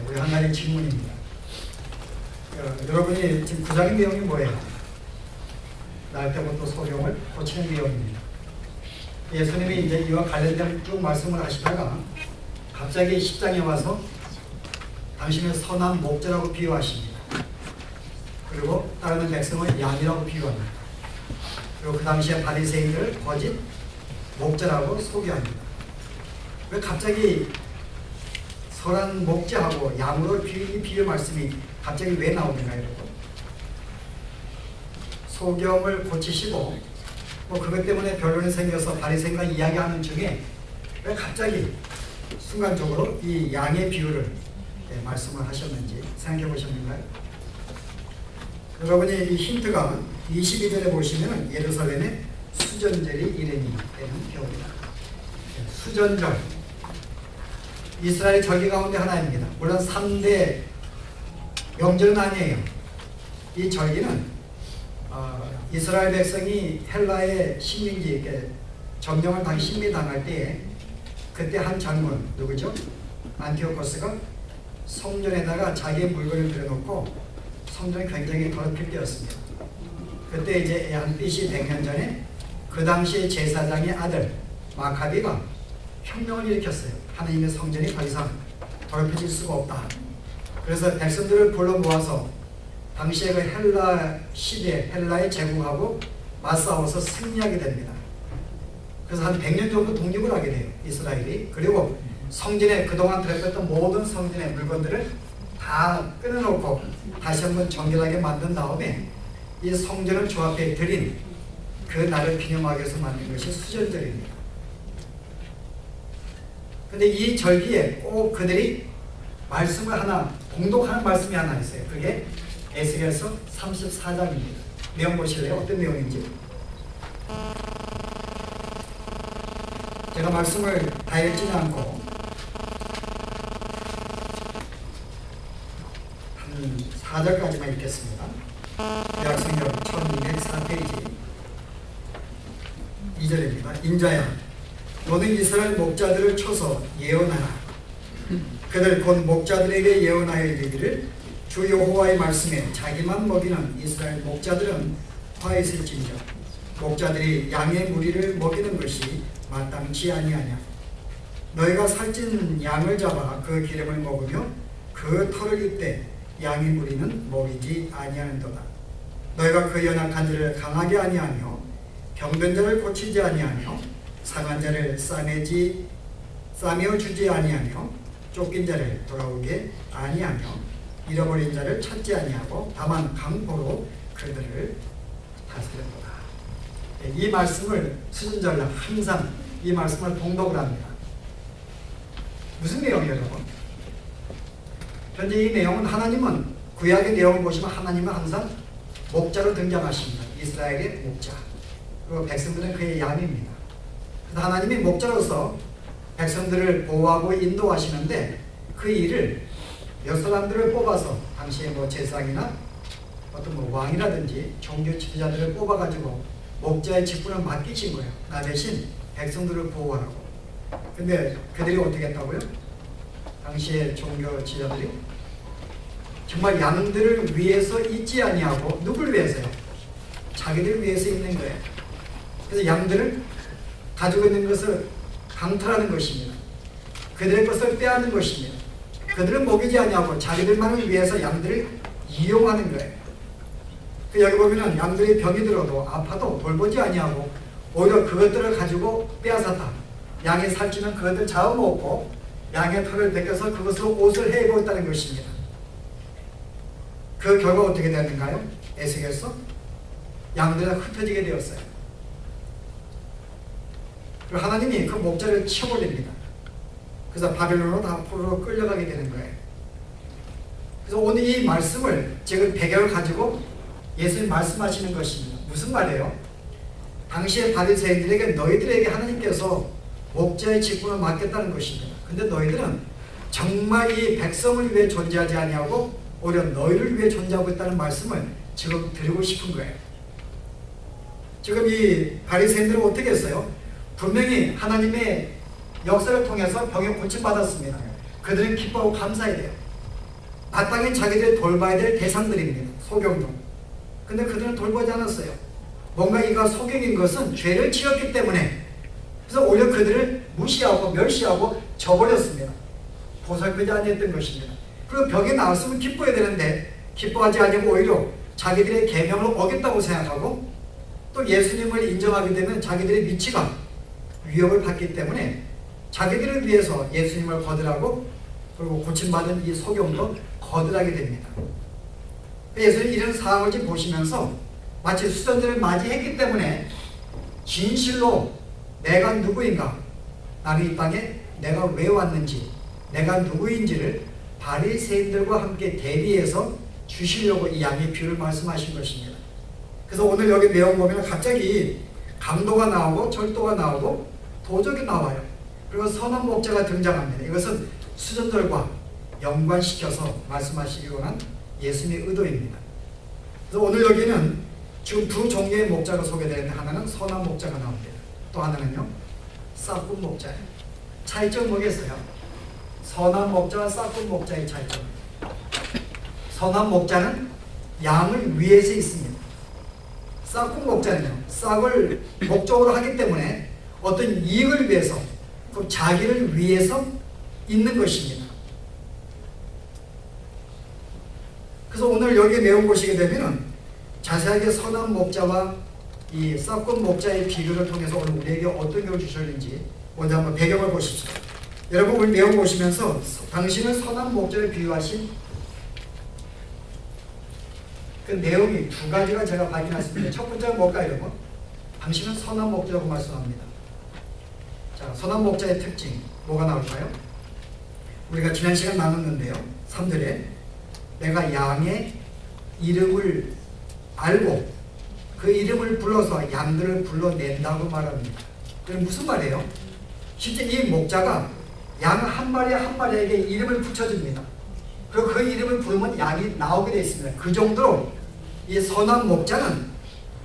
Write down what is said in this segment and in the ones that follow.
우리 한 가지 질문입니다. 여러분이 지금 구장의 내용이 뭐예요? 날 때부터 소경을 고치는 내용입니다. 예수님이 이제 이와 관련된 쭉 말씀을 하시다가 갑자기 10장에 와서 당신을 선한 목자라고 비유하십니다. 그리고 따르는 백성을 양이라고 비유합니다. 그리고 그 당시에 바리새인들을 거짓 목자라고 소개합니다. 왜 갑자기 선한 목자하고 양으로 비유 말씀이 갑자기 왜 나오는가 여러분? 소경을 고치시고 뭐 그것 때문에 변론이 생겨서 바리새인과 이야기하는 중에 왜 갑자기 순간적으로 이 양의 비유를 말씀을 하셨는지 생각해 보셨는가요? 여러분이 이 힌트가 22절에 보시면 예루살렘의 수전절이 이름이 되는 경우입니다. 수전절, 이스라엘 절기 가운데 하나입니다. 물론 3대 명절은 아니에요. 이 절기는 이스라엘 백성이 헬라의 식민지 점령을 다시 식민당할 때에 그때 한 장군 누구죠? 안티오코스가 성전에다가 자기의 물건을 들여놓고 성전이 굉장히 더럽힐 때였습니다. 그때 이제 한 BC 100년 전에 그 당시의 제사장의 아들 마카비가 혁명을 일으켰어요. 하나님의 성전이 더 이상 더럽혀질 수가 없다. 그래서 백성들을 불러 모아서 당시에 그 헬라 시대, 헬라의 제국하고 맞싸워서 승리하게 됩니다. 그래서 한 100년 정도 독립을 하게 돼요. 이스라엘이. 그리고 성전에 그동안 들어있던 모든 성전의 물건들을 다 끊어놓고 다시 한번 정결하게 만든 다음에 이 성전을 주 앞에 드린 그 날을 기념하기 위해서 만든 것이 수전절입니다. 근데 이 절기에 꼭 그들이 말씀을 하나, 공독하는 말씀이 하나 있어요. 그게 에스겔서 34장입니다. 내용 보실래요? 어떤 내용인지? 제가 말씀을 다 읽지는 않고 한 4절까지만 읽겠습니다. 약성경 1204페이지 2절입니다. 인자야, 너는 이스라엘 목자들을 쳐서 예언하라. 그들 곧 목자들에게 예언하여 이르기를 주 여호와의 말씀에 자기만 먹이는 이스라엘 목자들은 화 있을진저 목자들이 양의 무리를 먹이는 것이 마땅치 아니하냐. 너희가 살찐 양을 잡아 그 기름을 먹으며 그 털을 입되 양의 무리는 먹이지 아니하는도다. 너희가 그 연약한 자를 강하게 아니하며 병든 자를 고치지 아니하며 상한 자를 싸매어 주지 아니하며 쫓긴 자를 돌아오게 아니하며 잃어버린 자를 찾지 아니하고 다만 강포로 그들을 다스렸도다. 이 말씀을 수전절날 항상 이 말씀을 봉독을 합니다. 무슨 내용이에요, 여러분? 현재 이 내용은 하나님은 구약의 내용을 보시면 하나님은 항상 목자로 등장하십니다. 이스라엘의 목자. 그리고 백성들은 그의 양입니다. 그래서 하나님이 목자로서 백성들을 보호하고 인도하시는데 그 일을 몇 사람들을 뽑아서 당시에 뭐 제사장이나 어떤 뭐 왕이라든지 종교 지도자들을 뽑아가지고 목자의 직분을 맡기신 거예요. 나 대신 백성들을 보호하라고. 근데 그들이 어떻게 했다고요? 당시에 종교 지도자들이 정말 양들을 위해서 있지 아니하고 누굴 위해서요? 자기들 위해서 있는 거예요. 그래서 양들을 가지고 있는 것을 강탈하는 것입니다. 그들의 것을 빼앗는 것입니다. 그들은 먹이지 아니하고 자기들만을 위해서 양들을 이용하는 거예요. 여기 보면은 양들이 병이 들어도 아파도 돌보지 아니하고 오히려 그것들을 가지고 빼앗았다. 양의 살찌는 그것들 잡아먹고 양의 털을 벗겨서 그것으로 옷을 해 입고 있다는 것입니다. 그 결과 어떻게 되었는가요? 에스겔서 양들이 흩어지게 되었어요. 그리고 하나님이 그 목자를 치워버립니다. 그래서 바벨론으로 다 포로로 끌려가게 되는 거예요. 그래서 오늘 이 말씀을 지금 배경을 가지고 예수님 말씀하시는 것입니다. 무슨 말이에요? 당시의 바리새인들에게 너희들에게 하나님께서 목자의 직분을 맡겼다는 것입니다. 근데 너희들은 정말 이 백성을 위해 존재하지 아니하고 오히려 너희를 위해 존재하고 있다는 말씀을 지금 드리고 싶은 거예요. 지금 이 바리새인들은 어떻게 했어요? 분명히 하나님의 역사를 통해서 병에 고침받았습니다. 그들은 기뻐하고 감사해야 돼요. 마땅히 자기들이 돌봐야 될 대상들입니다. 소경도. 근데 그들은 돌보지 않았어요. 뭔가 이가 소경인 것은 죄를 지었기 때문에, 그래서 오히려 그들을 무시하고 멸시하고 저버렸습니다. 보살피지 않았던 것입니다. 그리고 벽에 나왔으면 기뻐야 되는데 기뻐하지 않고 오히려 자기들의 계명을 어겼다고 생각하고, 또 예수님을 인정하게 되면 자기들의 미치가 위협을 받기 때문에 자기들을 위해서 예수님을 거절하고, 그리고 고침받은 이 소경도 거절하게 됩니다. 예수님 이런 상황을 지금 보시면서 마치 수전들을 맞이했기 때문에 진실로 내가 누구인가, 나는 이 땅에 내가 왜 왔는지, 내가 누구인지를 바리새인들과 함께 대비해서 주시려고 이 양의 비유를 말씀하신 것입니다. 그래서 오늘 여기 내용 보면 갑자기 강도가 나오고 절도가 나오고 도적이 나와요. 그리고 선한 목자가 등장합니다. 이것은 수전들과 연관시켜서 말씀하시기 원한 예수님의 의도입니다. 그래서 오늘 여기는 지금 두 종류의 목자가 소개되는데, 하나는 선한 목자가 나옵니다. 또 하나는요, 싹군 목자예요. 차이점 뭐겠어요? 선한 목자와 싹군 목자의 차이점. 선한 목자는 양을 위해서 있습니다. 싹군 목자는요, 싹을 목적으로 하기 때문에 어떤 이익을 위해서, 그 자기를 위해서 있는 것입니다. 그래서 오늘 여기 내용 보시게 되면 자세하게 선한 목자와 이 싹군 목자의 비교를 통해서 오늘 우리에게 어떤 교훈을 주셨는지 먼저 한번 배경을 보십시오. 여러분 오늘 내용 보시면서 당신을 선한 목자를 비유하신 그 내용이 두 가지가 제가 발견했습니다. 첫 번째가 뭘까요, 여러분? 당신은 선한 목자라고 말씀합니다. 자, 선한 목자의 특징 뭐가 나올까요? 우리가 지난 시간 나눴는데요. 3절에 내가 양의 이름을 알고 그 이름을 불러서 양들을 불러낸다고 말합니다. 그럼 무슨 말이에요? 실제 이 목자가 양 한 마리 한 마리에게 이름을 붙여줍니다. 그리고 그 이름을 부르면 양이 나오게 되어 있습니다. 그 정도로 이 선한 목자는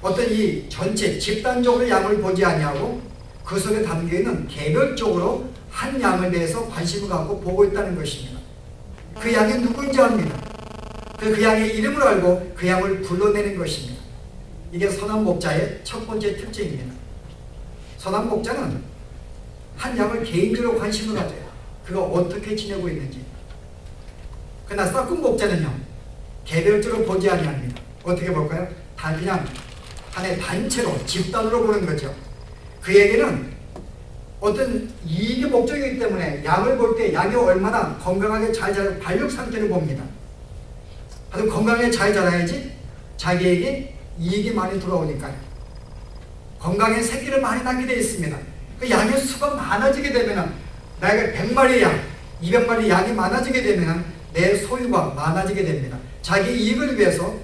어떤 이 전체 집단적으로 양을 보지 아니하고 그 속에 담겨있는 개별적으로 한 양에 대해서 관심을 갖고 보고 있다는 것입니다. 그 양이 누구인지 압니다. 그 양의 이름을 알고 그 양을 불러내는 것입니다. 이게 선한 목자의 첫 번째 특징입니다. 선한 목자는 한 양을 개인적으로 관심을 가져요. 그가 어떻게 지내고 있는지. 그러나 싹군 목자는요, 개별적으로 보지 아니합니다. 어떻게 볼까요? 다 그냥 하나의 단체로 집단으로 보는 거죠. 그에게는 어떤 이익의 목적이기 때문에 양을 볼 때 양이 얼마나 건강하게 잘 자라고 발육 상태를 봅니다. 아주 건강하게 잘 자라야지 자기에게 이익이 많이 들어오니까요. 건강에 새끼를 많이 낳게 되어 있습니다. 그 양의 수가 많아지게 되면 나에게 100마리 양, 200마리 양이 많아지게 되면 내 소유가 많아지게 됩니다. 자기 이익을 위해서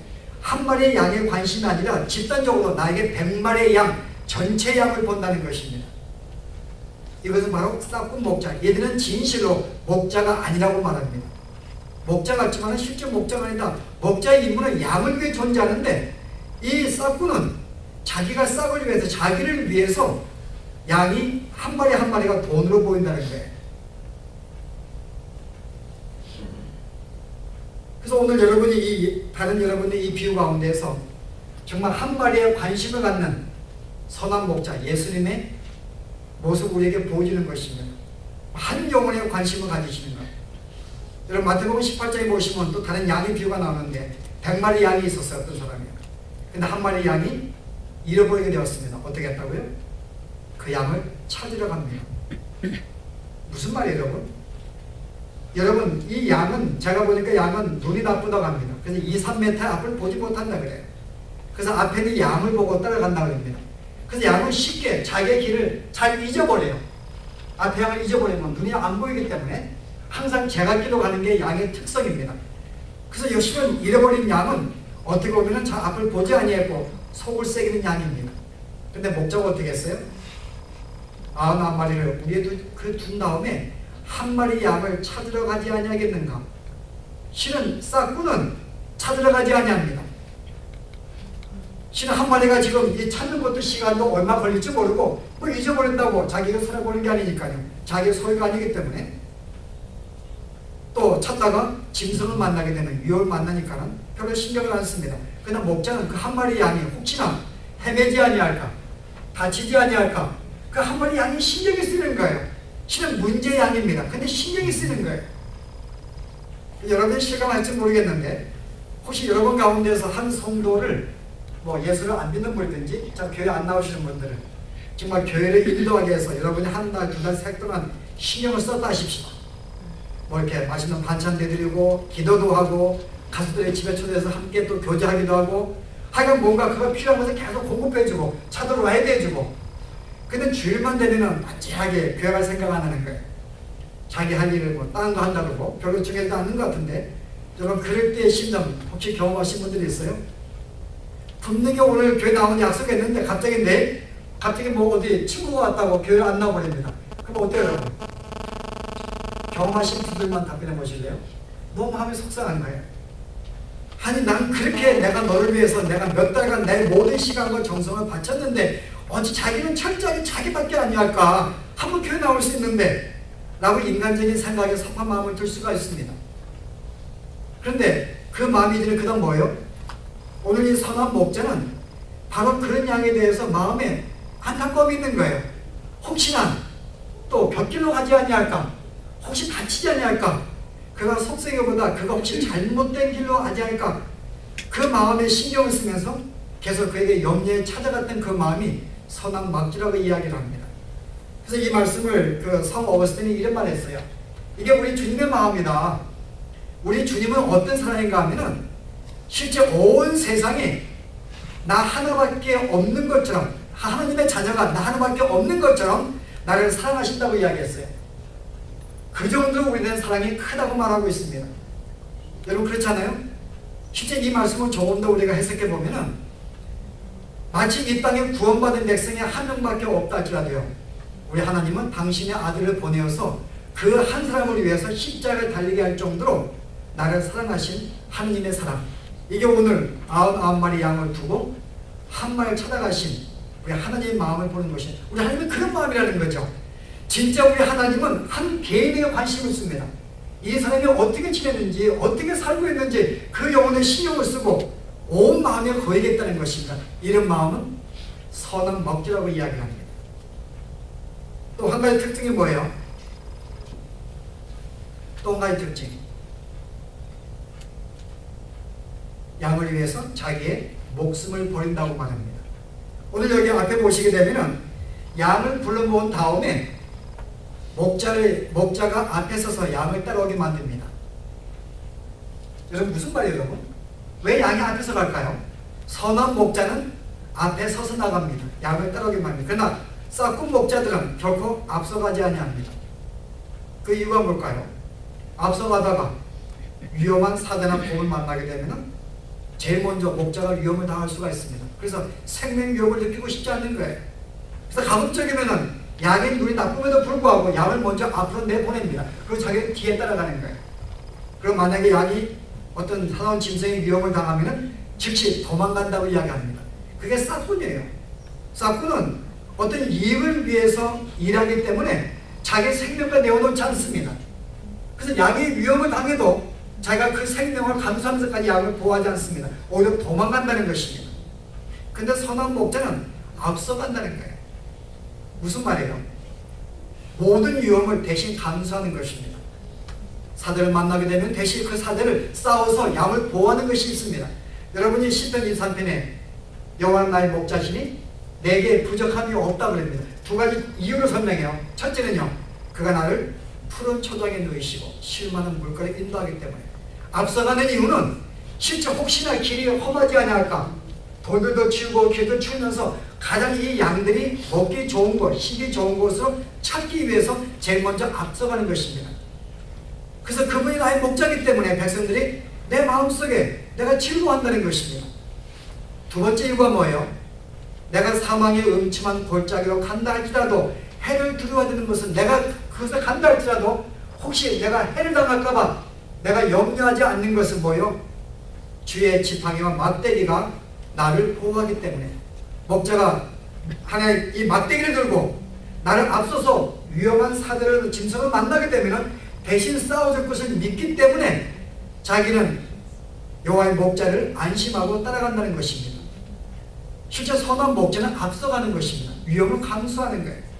한 마리의 양에 관심이 아니라 집단적으로 나에게 100마리의 양, 전체 양을 본다는 것입니다. 이것은 바로 싹군 목자. 얘들은 진실로 목자가 아니라고 말합니다. 목자 같지만 실제 목자가 아니다. 목자의 임무는 양을 위해 존재하는데 이 싹군은 자기가 싹을 위해서, 자기를 위해서 양이 한 마리 한 마리가 돈으로 보인다는 거예요. 그래서 오늘 여러분이 다른 여러분의 이 비유 가운데서 정말 한 마리에 관심을 갖는 선한 목자 예수님의 모습 우리에게 보여주는 것입니다. 한 영혼에 관심을 가지시는 것. 여러분 마태복음 18장에 보시면 또 다른 양의 비유가 나오는데 100마리 양이 있었어요. 어떤 사람이요. 근데 한 마리 양이 잃어버리게 되었습니다. 어떻게 했다고요? 그 양을 찾으러 갑니다. 무슨 말이에요, 여러분? 여러분 이 양은 제가 보니까 양은 눈이 나쁘다고 합니다. 그래서 2-3m 앞을 보지 못한다 그래요. 그래서 앞에 있는 양을 보고 따라간다고 합니다. 그래서 양은 쉽게 자기의 길을 잘 잊어버려요. 앞에 양을 잊어버리면 눈이 안 보이기 때문에 항상 제갈길로 가는 게 양의 특성입니다. 그래서 요즘은 잃어버린 양은 어떻게 보면 저 앞을 보지 아니했고 속을 새기는 양입니다. 근데 목자가 어떻게 했어요? 91마리를 우리에 둔 다음에 한 마리 양을 찾으러 가지 아니하겠는가? 실은 싹군은 찾으러 가지 아니합니다. 실은 한 마리가 지금 찾는 것도 시간도 얼마 걸릴지 모르고 뭐 잊어버린다고 자기가 손해보는 게 아니니까요. 자기 소유가 아니기 때문에. 또 또 찾다가 짐승을 만나게 되는 위협을 만나니까는 별로 신경을 안 씁니다. 그러나 목자는 그 한 마리 양이 혹시나 헤매지 아니할까, 다치지 아니할까, 그 한 마리 양이 신경이 쓰이는 거예요. 실은 문제 양입니다. 근데 신경이 쓰이는 거예요. 여러분이 실감할지 모르겠는데 혹시 여러분 가운데서 한 성도를 뭐 예수를 안 믿는 분이든지 교회 안 나오시는 분들은 정말 교회를 인도하기 위해서 여러분이 한 달, 두 달, 세 달 동안 신경을 썼다 하십시오. 뭐 이렇게 맛있는 반찬 내드리고 기도도 하고 가수들의 집에 초대해서 함께 또 교제하기도 하고 하여간 뭔가 그거 필요한 것을 계속 공급해주고 차도로 해대해주고. 근데 주일만 되면은 반짝하게 교회 갈 생각 안 하는 거예요. 자기 할 일을 뭐 다른 거 한다고 뭐 별로 중요하지 않는 것 같은데 여러분 그럴 때의 심정 혹시 경험하신 분들이 있어요? 분명히 오늘 교회 나오는 약속했는데 갑자기 내일 갑자기 뭐 어디 친구가 왔다고 교회 안 나와버립니다. 그럼 어때요 여러분? 경험하신 분들만 답변해 보실래요? 너무 마음이 속상한 거예요. 아니 난 그렇게 내가 너를 위해서 내가 몇 달간 내 모든 시간과 정성을 바쳤는데 어찌 자기는 철저하게 자기밖에 아니할까? 한번 교회 나올 수 있는데 라고 인간적인 생각에 섭한 마음을 들 수가 있습니다. 그런데 그 마음이 드는 그 다음 뭐예요? 오늘 이 선한 목자는 바로 그런 양에 대해서 마음에 안타까움이 있는 거예요. 혹시나 또 곁길로 가지 아니할까? 혹시 다치지 아니할까? 그가 속세교보다 그가 혹시 잘못된 길로 하지 않을까? 그 마음에 신경을 쓰면서 계속 그에게 염려에 찾아갔던 그 마음이 선한 막지라고 이야기를 합니다. 그래서 이 말씀을 그 성 어거스틴이 이런 말 했어요. 이게 우리 주님의 마음이다. 우리 주님은 어떤 사람인가 하면은 실제 온 세상에 나 하나밖에 없는 것처럼 하나님의 자녀가 나 하나밖에 없는 것처럼 나를 사랑하신다고 이야기했어요. 그 정도로 우리는 사랑이 크다고 말하고 있습니다. 여러분 그렇지 않아요? 실제 이 말씀을 조금 더 우리가 해석해 보면은 마치 이 땅에 구원받은 백성이 한 명밖에 없다 할지라도요 우리 하나님은 당신의 아들을 보내어서 그 한 사람을 위해서 십자가를 달리게 할 정도로 나를 사랑하신 하나님의 사랑, 이게 오늘 99마리 양을 두고 한 마리를 찾아가신 우리 하나님의 마음을 보는 것이 우리 하나님은 그런 마음이라는 거죠. 진짜 우리 하나님은 한 개인에게 관심을 씁니다. 이 사람이 어떻게 지내는지 어떻게 살고 있는지 그 영혼에 신경을 쓰고 온 마음에 거하겠다는 것입니다. 이런 마음은 선한 먹지라고 이야기합니다. 또 한 가지 특징이 뭐예요? 또 한 가지 특징, 양을 위해서 자기의 목숨을 버린다고 말합니다. 오늘 여기 앞에 보시게 되면 양을 불러모은 다음에 목자가 앞에 서서 양을 따라오게 만듭니다. 여러분 무슨 말이에요 여러분? 왜 양이 앞에서 갈까요? 선한 목자는 앞에 서서 나갑니다. 양을 따라오게 만듭니다. 그러나 싹군 목자들은 결코 앞서가지 아니합니다. 그 이유가 뭘까요? 앞서가다가 위험한 사대나 곰을 만나게 되면 제일 먼저 목자가 위험을 당할 수가 있습니다. 그래서 생명 위협을 느끼고 싶지 않는 거예요. 그래서 가급적이면은 양의 눈이 나쁨에도 불구하고 양을 먼저 앞으로 내보냅니다. 그리고 자기는 뒤에 따라가는 거예요. 그리고 만약에 양이 어떤 사나운 짐승의 위협을 당하면은 즉시 도망간다고 이야기합니다. 그게 싹군이에요. 싹군은 어떤 이익을 위해서 일하기 때문에 자기 생명과 내어놓지 않습니다. 그래서 양이 위험을 당해도 자기가 그 생명을 감수하면서까지 양을 보호하지 않습니다. 오히려 도망간다는 것입니다. 근데 선한 목자는 앞서간다는 거예요. 무슨 말이에요? 모든 위험을 대신 감수하는 것입니다. 사대를 만나게 되면 대신 그 사대를 싸워서 양을 보호하는 것이 있습니다. 여러분이 시편 23편에 여호와는 나의 목자시니 내게 부족함이 없다고 그럽니다. 두 가지 이유를 설명해요. 첫째는요, 그가 나를 푸른 초장에 누이시고 쉴만한 물가에 인도하기 때문에. 앞서가는 이유는 실제 혹시나 길이 험하지 아니할까, 돌들도 치우고 길도 치우면서 가장 이 양들이 먹기 좋은 곳, 쉬기 좋은 곳으로 찾기 위해서 제일 먼저 앞서가는 것입니다. 그래서 그분이 나의 목자이기 때문에 백성들이 내 마음속에 내가 즐거워한다는 것입니다. 두 번째 이유가 뭐예요? 내가 사망의 음침한 골짜기로 간다 할지라도, 해를 두려워하는 것은 내가 그것을 간다 할지라도 혹시 내가 해를 당할까봐 내가 염려하지 않는 것은 뭐예요? 주의 지팡이와 막대기가 나를 보호하기 때문에. 목자가 하나의 이 막대기를 들고 나를 앞서서 위험한 사대를 짐승을 만나게 되면 대신 싸워줄 것을 믿기 때문에 자기는 여호와의 목자를 안심하고 따라간다는 것입니다. 실제 선한 목자는 앞서가는 것입니다. 위험을 감수하는 거예요.